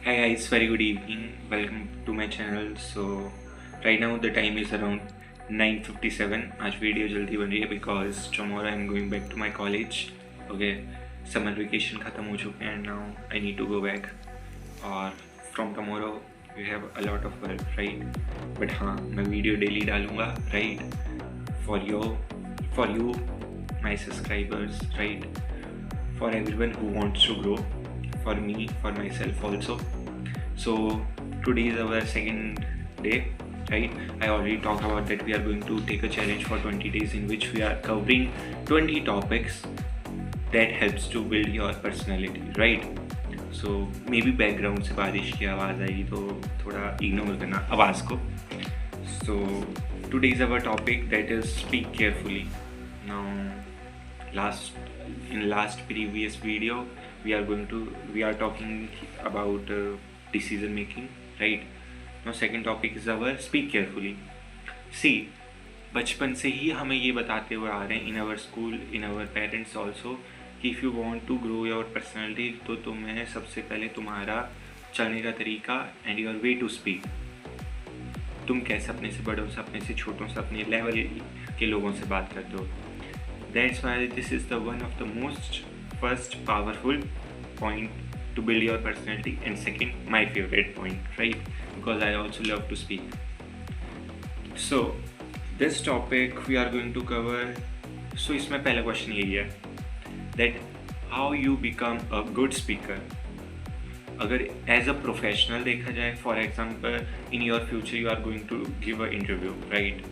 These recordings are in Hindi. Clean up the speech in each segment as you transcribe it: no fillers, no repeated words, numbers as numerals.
Hi guys, very good evening. Welcome to my channel. So right now the time is around 9:57. आज वीडियो जल्दी बन रही है because tomorrow I'm going back to my college. Okay, summer vacation ख़त्म हो चुके हैं and now I need to go back. और from tomorrow we have a lot of work, right? But हाँ, मैं वीडियो डेली डालूँगा, right? For you, my subscribers, right? For everyone who wants to grow. For me, for myself also. So today is our second day, right? I already talked about that we are going to take a challenge for 20 days in which we are covering 20 topics that helps to build your personality, right? So maybe background से बारिश की आवाज़ आएगी तो थोड़ा इग्नोर करना आवाज़ को. So today is our topic that is speak carefully. Now last previous video we are talking about decision making, right? Now second topic is our speak carefully. See, बचपन से ही हमें ये बताते हुए आ रहे हैं in our school, in our parents also, कि if you want to grow your personality तो तुम्हें सबसे पहले तुम्हारा चलने का तरीका and your way to speak, तुम कैसे अपने से बड़ों से, अपने से छोटों से, अपने लेवल के लोगों से बात करते हो. That's why this is the one of the most first powerful point to build your personality, and second my favorite point, right? Because I also love to speak. So this topic we are going to cover. So इसमें पहला क्वेश्चन यही है that how you become a good speaker. अगर as a professional देखा जाए, for example in your future you are going to give an interview, right?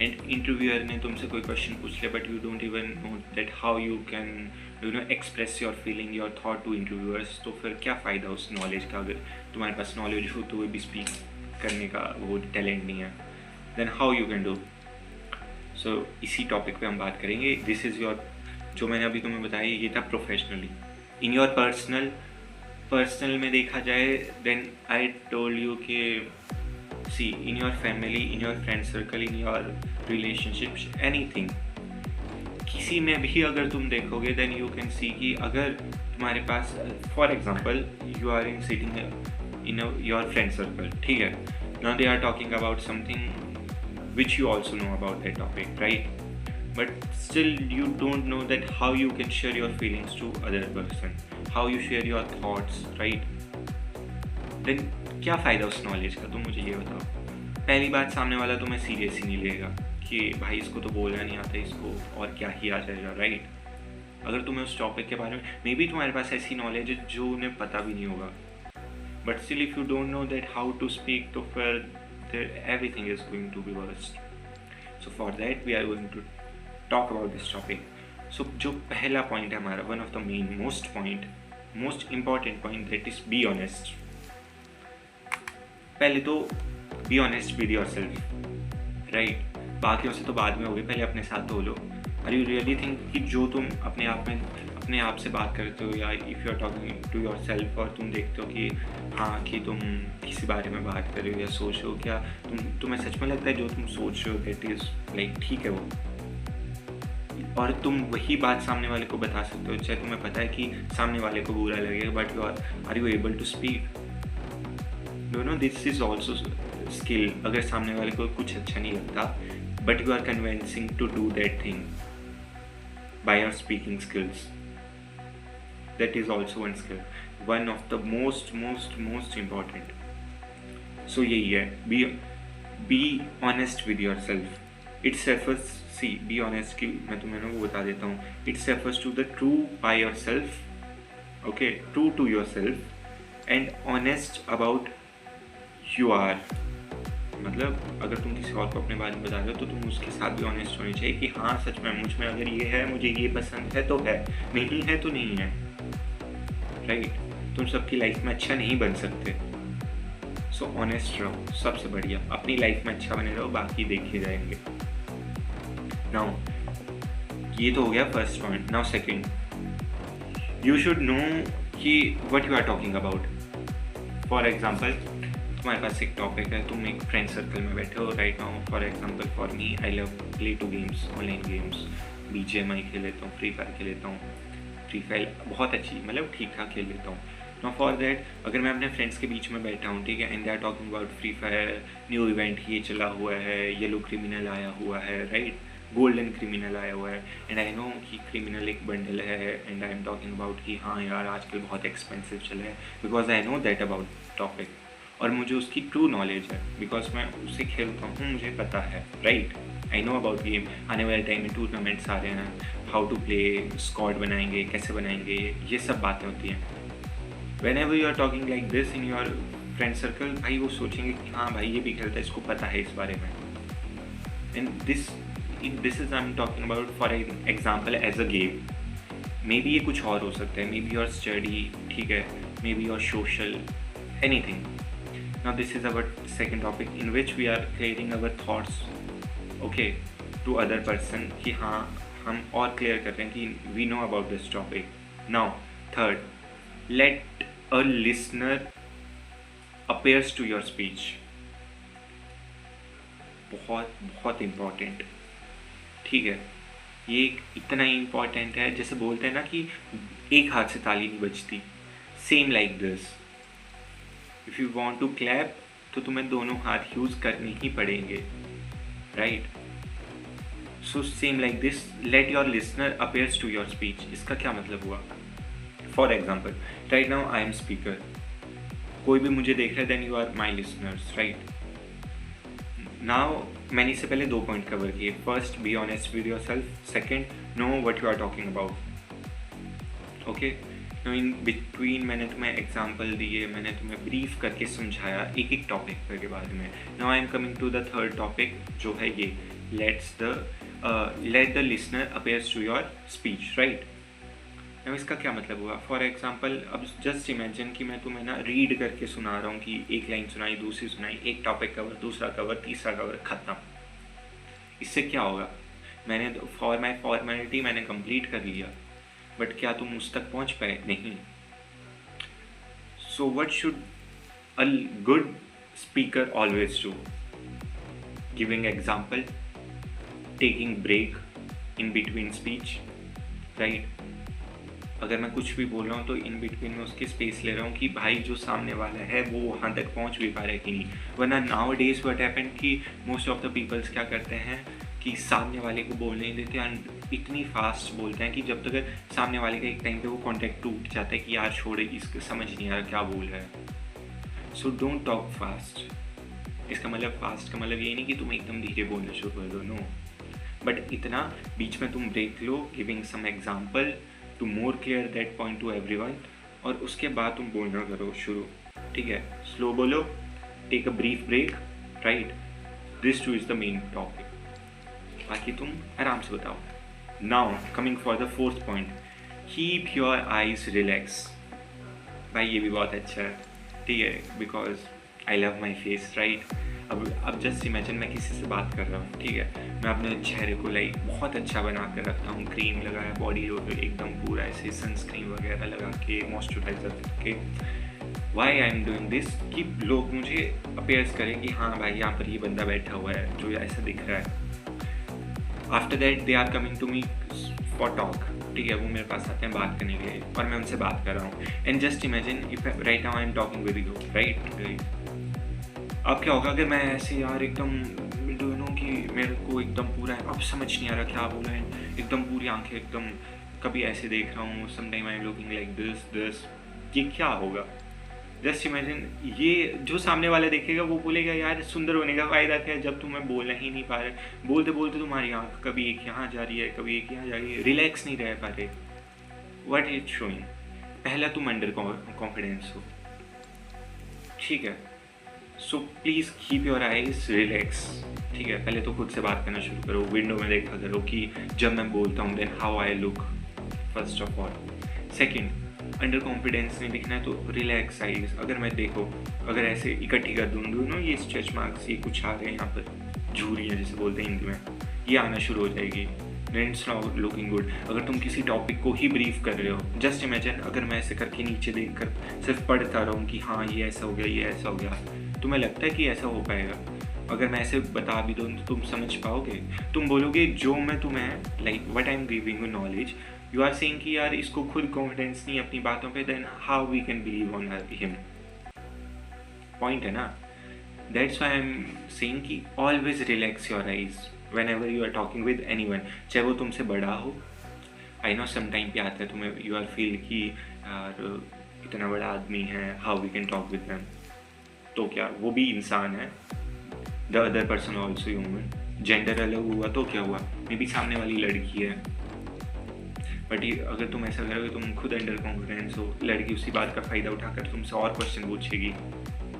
And interviewer ने तुमसे कोई क्वेश्चन पूछ लिया but you don't even know that how you can express your feeling, your thought to interviewers. तो फिर क्या फ़ायदा उस नॉलेज का अगर तुम्हारे पास नॉलेज हो तो वो भी स्पीक करने का वो टैलेंट नहीं है. Then how you can do. So इसी टॉपिक पे हम बात करेंगे. दिस इज़ योर, जो मैंने अभी तुम्हें बताया ये था प्रोफेशनली. इन योर पर्सनल में देखा जाए देन आई टोल्ड यू कि see in your family, in your friend circle, in your relationships, anything, किसी में भी अगर तुम देखोगे then you can see कि अगर तुम्हारे पास for example you are in sitting in your friend circle, ठीक है, now they are talking about something which you also know about that topic, right? But still you don't know that how you can share your feelings to other person, how you share your thoughts, right? Then क्या फ़ायदा उस नॉलेज का, तुम मुझे ये बताओ. पहली बात, सामने वाला तुम्हें सीरियस ही नहीं लेगा कि भाई इसको तो बोलना नहीं आता, इसको और क्या ही आ जाएगा, राइट? अगर तुम्हें उस टॉपिक के बारे में मे बी तुम्हारे पास ऐसी नॉलेज है जो उन्हें पता भी नहीं होगा, but still if you don't know that how to speak तो फिर everything is going to be worst. So for that we are going to talk about this topic. So जो पहला पॉइंट है हमारा, one of the main most important point, that is be honest. पहले तो be honest with yourself, right? बाकियों से तो बाद में होगी, पहले अपने साथ तो लो. आर यू रियली थिंक कि जो तुम अपने आप से बात करते हो, या if you are talking to yourself और तुम देखते हो कि हाँ कि तुम किसी बारे में बात कर रहे हो या सोच रहे हो, क्या तुम्हें सच में लगता है जो तुम सोच रहे हो दैट इज़ लाइक ठीक है वो, और तुम वही बात सामने वाले को बता सकते हो चाहे तुम्हें पता है कि सामने वाले को बुरा लगेगा, but are you able to speak. No this is also skill. अगर सामने वाले को कुछ अच्छा नहीं लगता but you are convincing to do that thing by your speaking skills, that is also one skill, one of the most important. So यही है, be honest with yourself. It's refers, see be honest की मैं तुम्हें वो बता देता हूँ. It's refers to the true bye yourself, okay, true to yourself and honest about you are. मतलब अगर तुम किसी और को अपने बारे में बता रहे हो तो तुम उसके साथ भी ऑनेस्ट होनी चाहिए कि हाँ सच में मुझ में अगर ये है, मुझे ये पसंद है तो है, नहीं है तो नहीं है, राइट? तुम सबकी लाइफ में अच्छा नहीं बन सकते. सो ऑनेस्ट रहो, सबसे बढ़िया. अपनी लाइफ में अच्छा बने रहो, बाकी देखे जाएंगे. नाउ ये तो हो गया first point. Now second, you should know कि what you are talking about. For example तुम्हारे पास एक टॉपिक है, तुम एक फ्रेंड सर्कल में बैठे हो right now. For example for me, I love play to games, online games, BGMI खेल लेता हूँ, फ्री फायर खेल लेता हूँ. फ्री फायर बहुत अच्छी, मतलब ठीक ठाक खेल लेता हूँ. नाउ फॉर दैट अगर मैं अपने फ्रेंड्स के बीच में बैठा हूँ, ठीक है, and they are talking about Free Fire, new event ये चला हुआ है, येलो क्रिमिनल आया हुआ है, राइट, गोल्डन क्रिमिनल आया हुआ है, एंड आई नो कि क्रिमिनल एक बंडल है, and I am talking about कि हाँ यार आजकल बहुत एक्सपेंसिव चला है, because I know that about topic, और मुझे उसकी ट्रू नॉलेज है, बिकॉज मैं उससे खेलता हूँ, मुझे पता है, right, I know about game, आने वाले टाइम में टूर्नामेंट्स आ रहे हैं, हाउ टू प्ले, स्क्वाड बनाएंगे, कैसे बनाएंगे, ये सब बातें होती हैं। Whenever you are talking like this in your friend circle, भाई वो सोचेंगे कि हाँ भाई ये भी खेलता है, इसको पता है इस बारे में। And this is I'm talking about for example as a game. Maybe ये कुछ और हो सकता है, maybe your study, ठीक है, maybe your social, anything. Now this is our second topic in which we are clearing our thoughts, okay, to other person कि हाँ हम और clear कर रहे हैं कि we know about this topic. Now third, let a listener appears to your speech. बहुत बहुत इम्पॉर्टेंट, ठीक है, ये इतना ही इम्पॉर्टेंट है, जैसे बोलते हैं ना कि एक हाथ से ताली नहीं बजती, same like this, if you want to clap तो तुम्हें दोनों हाथ यूज करने ही पड़ेंगे, right, so same like this, let your listener appears to your speech. इसका क्या मतलब हुआ? For example right now I am speaker, कोई भी मुझे देख रहा है, then you are my listeners, right. Now मैंने इससे पहले 2 पॉइंट कवर किए, first be honest with yourself, second no what you are talking about, okay. Now in between मैंने तुम्हें एग्जाम्पल दिए, मैंने तुम्हें ब्रीफ करके समझाया एक एक टॉपिक के बारे में। Now I am coming to the third topic जो है ये, let the listener appears to your speech, right. अब इसका क्या मतलब हुआ? फॉर एग्जाम्पल अब जस्ट इमेजिन कि मैं तुम्हें ना रीड करके सुना रहा हूँ कि एक लाइन सुनाई, दूसरी सुनाई, एक टॉपिक कवर, दूसरा कवर, तीसरा कवर, ख़त्म। इससे क्या होगा? मैंने फॉर माई फॉर्मेलिटी मैंने कंप्लीट कर लिया, बट क्या तुम उस तक पहुँच पाए? नहीं। So what should a good speaker always do? Giving example, taking break in between speech, right. अगर मैं कुछ भी बोल रहा हूँ तो इन बिटवीन में उसकी स्पेस ले रहा हूँ कि भाई जो सामने वाला है वो वहाँ तक पहुँच भी पा रहा है कि नहीं। वरना नाउ डेज व्हाट हैपन कि मोस्ट ऑफ द पीपल्स क्या करते हैं कि सामने वाले को बोलने नहीं देते एंड इतनी फास्ट बोलते हैं कि जब तक सामने वाले का एक टाइम पे वो कॉन्टेक्ट टूट जाता है कि यार छोड़े, इसको समझ नहीं आ रहा क्या बोल रहा है। So don't talk fast. इसका मतलब फास्ट का मतलब ये नहीं कि तुम एकदम धीरे बोलना शुरू कर दो, नो, बट इतना बीच में तुम ब्रेक लो, giving some example to more clear that point to everyone, और उसके बाद तुम बोलना करो शुरू, ठीक है। स्लो बोलो, take a brief break, right, this too is the main topic, बाकी तुम आराम से बताओ। Now coming for the fourth point, keep your eyes relax. भाई ये भी बहुत अच्छा है, ठीक है, because I love my face, right. अब जस्ट इमेजिन मैं किसी से बात कर रहा हूँ, ठीक है, मैं अपने चेहरे को लाइक बहुत अच्छा बना कर रखता हूँ, क्रीम लगाया, बॉडी लोशन एकदम पूरा ऐसे सनस्क्रीन वगैरह लगा के, मॉइस्चराइजर करके। Why I am doing this कि लोग मुझे अपेयर्स करें कि हाँ भाई यहाँ पर ये बंदा बैठा हुआ है जो ऐसा दिख रहा है। After that they are coming to me for talk, ठीक है, वो मेरे पास आते हैं बात करने के लिए और मैं उनसे बात कर रहा हूँ। And just imagine if right now I am talking with you, right. अब क्या होगा अगर मैं ऐसे यार एकदम नो कि मेरे को एकदम पूरा अब समझ नहीं आ रहा क्या बोल रहे हैं, एकदम पूरी आंखें एकदम कभी ऐसे देख रहा हूँ, some time I am looking like this, ये क्या होगा? जस्ट इमेजिन, ये जो सामने वाला देखेगा वो बोलेगा यार सुंदर होने का फ़ायदा क्या है जब तुम्हें बोलना ही नहीं पा रहे, बोलते बोलते तुम्हारी आँख कभी एक यहाँ जा रही है, कभी एक यहाँ जा रही है, रिलैक्स नहीं रह पा रहे। What is showing? पहला तुम अंडर कॉन्फिडेंस हो, ठीक है। So please keep your eyes relax, ठीक है। पहले तो खुद से बात करना शुरू करो, विंडो में देखा करो कि जब मैं बोलता हूँ then how I look, first of all. Second, under confidence नहीं दिखना है तो रिलैक्स आइज। अगर मैं देखो अगर ऐसे इकट्ठी कर दूँ नो ये स्ट्रेच मार्क्स ये कुछ आ रहे हैं यहाँ पर, झूरियाँ जैसे बोलते हैं हिंदी में, ये आना शुरू हो जाएगी, इट्स नॉट लुकिंग गुड। अगर तुम किसी टॉपिक को ही ब्रीफ कर रहे हो, जस्ट इमेजिन अगर मैं ऐसे करके नीचे देख कर सिर्फ पढ़ता रहूँ कि हाँ ये ऐसा हो गया, ये ऐसा हो गया, तुम्हें लगता है कि ऐसा हो पाएगा? अगर मैं ऐसे बता भी दूँ तो तुम समझ पाओगे? तुम बोलोगे जो मैं तुम्हें like what I am giving you knowledge, you are saying कि यार इसको खुद कॉन्फिडेंस नहीं अपनी बातों पे, then how we can believe on him. Point है ना। That's why I am saying कि always relax your eyes whenever you are talking with anyone, चाहे वो तुमसे बड़ा हो। आई नो सम टाइम पे आता है तुम्हें, यू आर फील कि यार इतना बड़ा आदमी है, how we can talk with them. तो क्या वो भी इंसान है, the other person also human. Gender अलग हुआ तो क्या हुआ, मे बी सामने वाली लड़की है, बट अगर तुम ऐसा करोगे, तुम खुद अंडर कॉन्फिडेंस हो, लड़की उसी बात का फ़ायदा उठाकर तुमसे और क्वेश्चन पूछेगी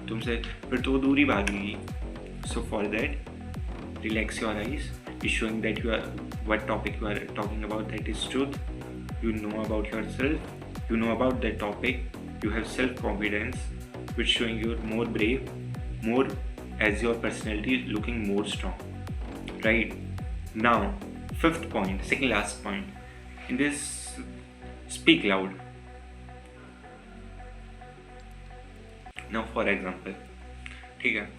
तुमसे, फिर तो वो दूरी भागेगी। So for that relax your eyes, is showing that you are, what topic you are talking about, that is truth. You know about yourself, you know about that topic, you have self-confidence, which showing you're more brave, more as your personality is looking more strong, right? Now, fifth point, second last point in this, speak loud. Now for example, ठीक है,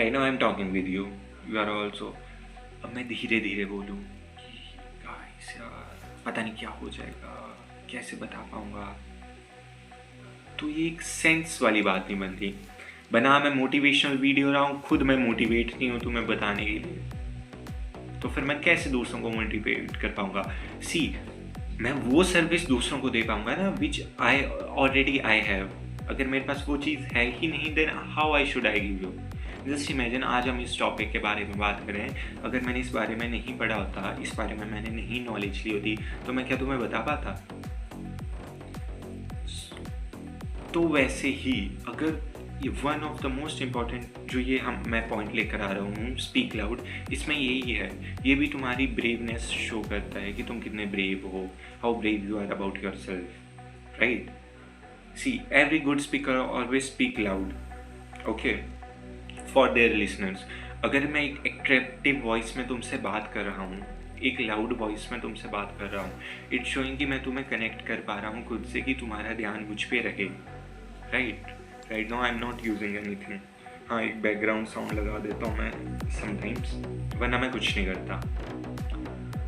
right now I am talking with you, you are also, अब मैं धीरे धीरे बोलूँ कि गाइस यार पता नहीं क्या हो जाएगा, कैसे बता पाऊँगा, तो ये एक सेंस वाली बात नहीं बनती। बना मैं मोटिवेशनल वीडियो रहा हूँ, खुद मैं मोटिवेट नहीं हूँ तुम्हें बताने के लिए, तो फिर मैं कैसे दूसरों को मोटिवेट कर पाऊँगा? सी, मैं वो सर्विस दूसरों को दे पाऊँगा ना विच आई ऑलरेडी आई हैव। अगर मेरे पास वो चीज़ है ही नहीं, then how I should I give you? Just imagine आज हम इस टॉपिक के बारे में बात करें, अगर मैंने इस बारे में नहीं पढ़ा होता, इस बारे में मैंने नहीं नॉलेज ली होती, तो मैं क्या तुम्हें बता पाता? तो वैसे ही अगर ये one of the most important जो ये मैं पॉइंट लेकर आ रहा हूँ, स्पीक लाउड, इसमें यही है, ये भी तुम्हारी ब्रेवनेस शो करता है कि तुम कितने ब्रेव हो, how brave you are about yourself, right? See, every good speaker always speak loud, okay, for their listeners. अगर मैं एक एट्रैक्टिव वॉइस में तुमसे बात कर रहा हूँ, एक लाउड वॉइस में तुमसे बात कर रहा हूँ, इट्स शोइंग कि मैं तुम्हें कनेक्ट कर पा रहा हूँ खुद से, कि तुम्हारा ध्यान मुझ पे रहे, right now I am not using anything. हाँ, एक बैकग्राउंड साउंड लगा देता हूँ मैं समटाइम्स, वरना मैं कुछ नहीं करता,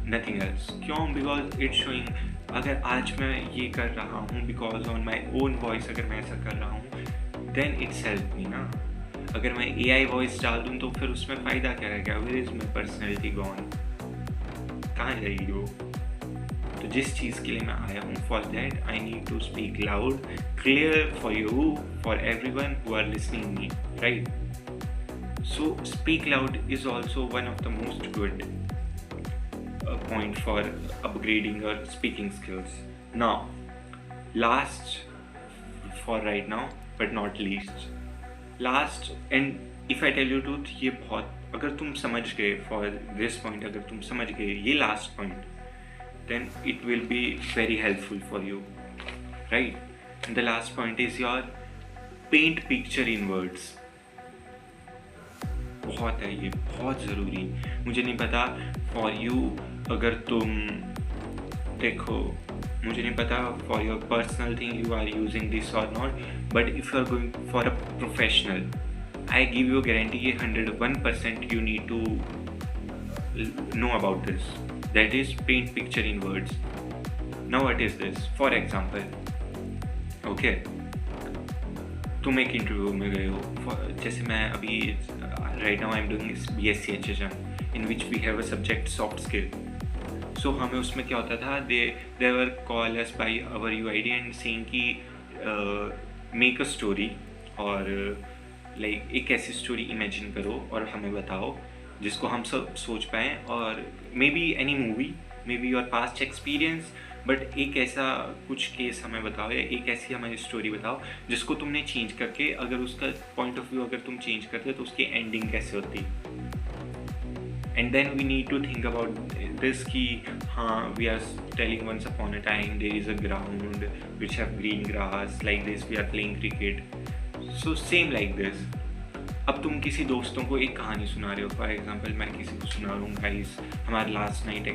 नथिंग एल्स। क्यों? बिकॉज इट्स शोइंग, अगर आज मैं ये कर रहा हूँ because on my own voice, अगर मैं ऐसा कर रहा हूँ, देन इट्स हेल्प मी ना। अगर मैं AI वॉइस डाल दूँ तो फिर उसमें फ़ायदा क्या रहेगा? Where is my personality gone? कहाँ जाएगी वो? तो जिस चीज़ के लिए मैं आया हूँ, for that I need to speak loud, clear for you, for everyone who are listening me, right? So speak loud is also one of the most good point for upgrading your speaking skills. Now, last for right now, but not least, last and if I tell you truth, ये बहुत, अगर तुम समझ गए for this point, अगर तुम समझ गए ये last point, then it will be very helpful for you, right? And the last point is your paint picture in words. बहुत है ये, बहुत ज़रूरी। मुझे नहीं पता फॉर यू, अगर तुम देखो, मुझे नहीं पता for your personal thing you are using this or not, but if you are going for a professional, I give you guarantee ये 101% you need to know about this, that is paint picture in words. Now what is this? For example, okay, तुम एक इंटरव्यू में गए हो, जैसे मैं अभी right now I'm doing BSc HHM in which we have a subject soft skill. So हमें उसमें क्या होता था, they were call us by our UID and saying कि make a story, और like एक ऐसी स्टोरी इमेजिन करो और हमें बताओ जिसको हम सब सोच पाएँ, और may be any movie, may be your past experience, but एक ऐसा कुछ केस हमें बताओ, या एक ऐसी हमें स्टोरी बताओ जिसको तुमने चेंज करके, अगर उसका पॉइंट ऑफ व्यू अगर तुम चेंज करते तो उसकी एंडिंग कैसे होती। And then we need to think about this कि हाँ, we are telling once upon a time there is a ground which have green grass, like this we are playing cricket, so same like this. अब तुम किसी दोस्तों को एक कहानी सुना रहे हो, फॉर एग्जांपल मैं किसी को सुना रहा हूँ, गाइस हमारा लास्ट नाइट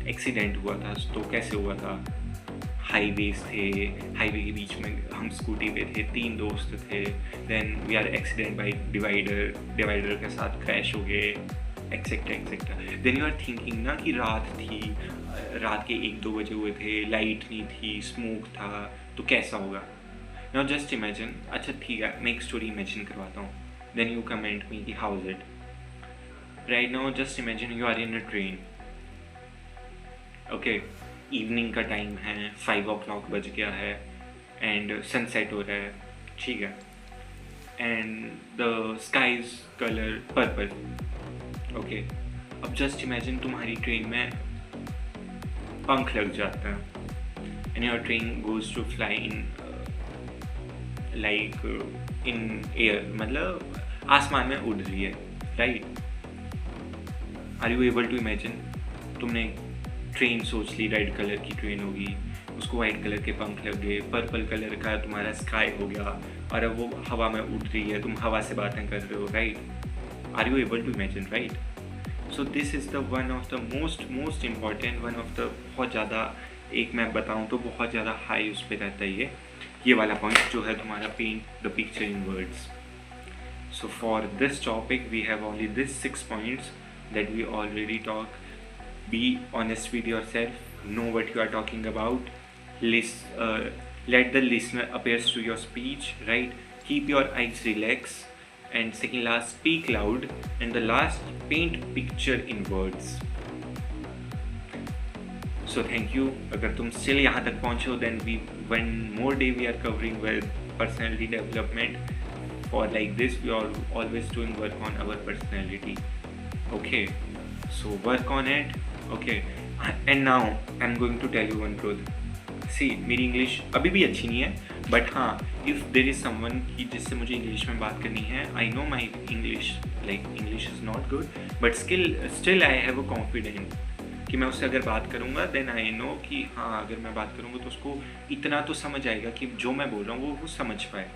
एक्सीडेंट हुआ था, तो कैसे हुआ था? हाईवेज थे, हाईवे के बीच में हम स्कूटी पे थे, 3 दोस्त थे, then we are accident by divider के साथ क्रैश हो गए, etcetera etcetera. Then you are thinking ना कि रात थी, रात के 1-2 बजे हुए थे, लाइट नहीं थी, स्मोक था, तो कैसा होगा? नाउ जस्ट इमेजिन, अच्छा ठीक है मैं एक स्टोरी इमेजिन करवाता हूँ, देन यू कमेंट मी कि how is it. Right now just imagine you are in a train. Okay, evening का टाइम है, 5 o'clock बज गया है एंड सनसेट हो रहा है, ठीक है, and the sky is colour purple. Okay, अब जस्ट इमेजिन तुम्हारी ट्रेन में पंख लग जाता है and your train goes to fly in like in air, मतलब आसमान में उड़ रही है, right? Are you able to imagine? तुमने ट्रेन सोच ली, रेड कलर की ट्रेन होगी, उसको वाइट कलर के पंख लग गए, पर्पल कलर का तुम्हारा स्काई हो गया, और अब वो हवा में उड़ रही है, तुम हवा से बातें कर रहे हो, right? Are you able to imagine, right? So this is the one of the most important, one of the बहुत ज़्यादा, एक मैं बताऊँ तो बहुत ज़्यादा हाई उस पर रहता है ये वाला पॉइंट जो है तुम्हारा, paint the picture in words. So for this topic we have only this 6 points that we already talk. Be honest with yourself, know what you are talking about, let the listener appears to your speech, right? Keep your eyes relaxed, and second last, speak loud, and the last, paint picture in words. So thank you. अगर तुम still यहाँ तक पहुँचे हो, then one more day we are covering with personality development. For like this, we are always doing work on our personality. Okay, so work on it. Okay, and now I'm going to tell you one truth. See, मेरी इंग्लिश अभी भी अच्छी नहीं है, बट हाँ, if there is someone कि जिससे मुझे इंग्लिश में बात करनी है, I know my English, like English is not good, but still I have a confidence कि मैं उससे अगर बात करूँगा, then I know कि हाँ, अगर मैं बात करूँगा तो उसको इतना तो समझ आएगा कि जो मैं बोल रहा हूँ वो समझ पाए.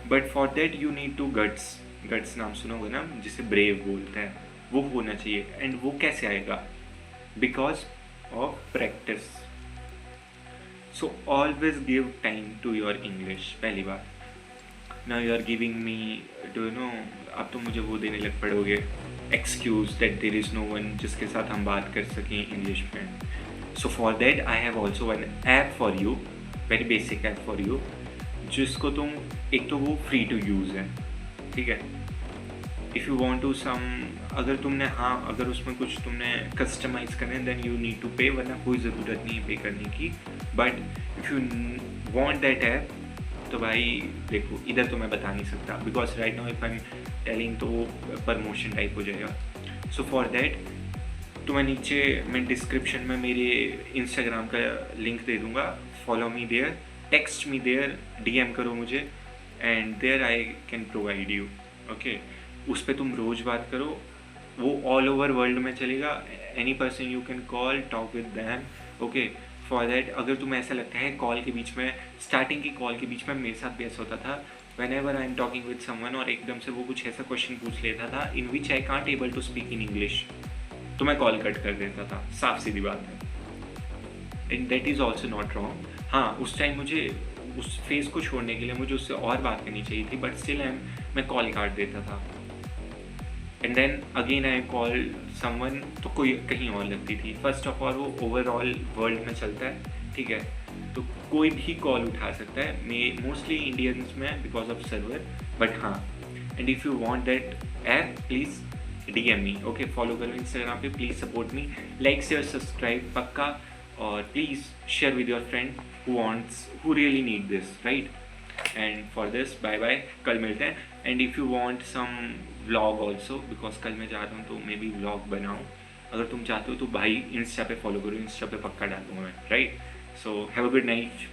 But for that you need to guts नाम सुनोगे ना, जिसे ब्रेव बोलते हैं, वो होना चाहिए. एंड वो कैसे आएगा? Because of practice. So always give time to your English. पहली बात, now you are giving me, do you know, अब तो मुझे वो देने लग पड़ोगे excuse that there is no one जिसके साथ हम बात कर सकें इंग्लिश में. So for that I have also one app for you, very basic app for you, जिसको तुम, एक तो वो फ्री टू यूज़ है, ठीक है. If you want to some, अगर तुमने अगर उसमें कुछ तुमने कस्टमाइज करना है, देन यू नीड टू पे, वरना कोई ज़रूरत नहीं है पे करने की. But if you want that app, तो भाई देखो, इधर तो मैं बता नहीं सकता, because right now if I am telling तो वो प्रमोशन टाइप हो जाएगा. सो फॉर देट तो मैं डिस्क्रिप्शन में मेरे इंस्टाग्राम का लिंक दे दूँगा, follow me there, text me there, DM करो मुझे, and there I can provide you. Okay, उस पर तुम रोज़ बात करो, वो ऑल ओवर वर्ल्ड में चलेगा. Any person you can call, talk with them. Okay, for that अगर तुम्हें ऐसा लगता है कॉल के बीच में, स्टार्टिंग की कॉल के बीच में मेरे साथ भी ऐसा होता था, when ever I am talking with someone और एकदम से वो कुछ ऐसा क्वेश्चन पूछ लेता था in which I can't able to speak in English, तो मैं कॉल कट कर देता था. साफ सीधी बात है, and that is also not wrong. हाँ, उस टाइम मुझे उस फेज़ को छोड़ने के लिए मुझे उससे और बात करनी चाहिए थी, बट स्टिल मैं कॉल काट देता था. And then again I call someone, तो कोई कहीं और लगती थी. फर्स्ट ऑफ ऑल वो ओवरऑल वर्ल्ड में चलता है, ठीक है, तो कोई भी कॉल उठा सकता है, मोस्टली इंडियंस में बिकॉज ऑफ सर्वर. बट हाँ, and if you want that app, please DM me. Okay, follow करो इंस्टाग्राम पे, please support me, like share subscribe पक्का, और please share with your friend who really need this, right? And for this, bye bye, कल मिलते हैं. And if you want some vlog also, because कल मैं जा रहा हूँ तो मे बी vlog बनाऊँ, अगर तुम चाहते हो तो भाई इंस्टा पे फॉलो करो, इंस्टा पे पक्का डालूँगा मैं, right? So have a good night.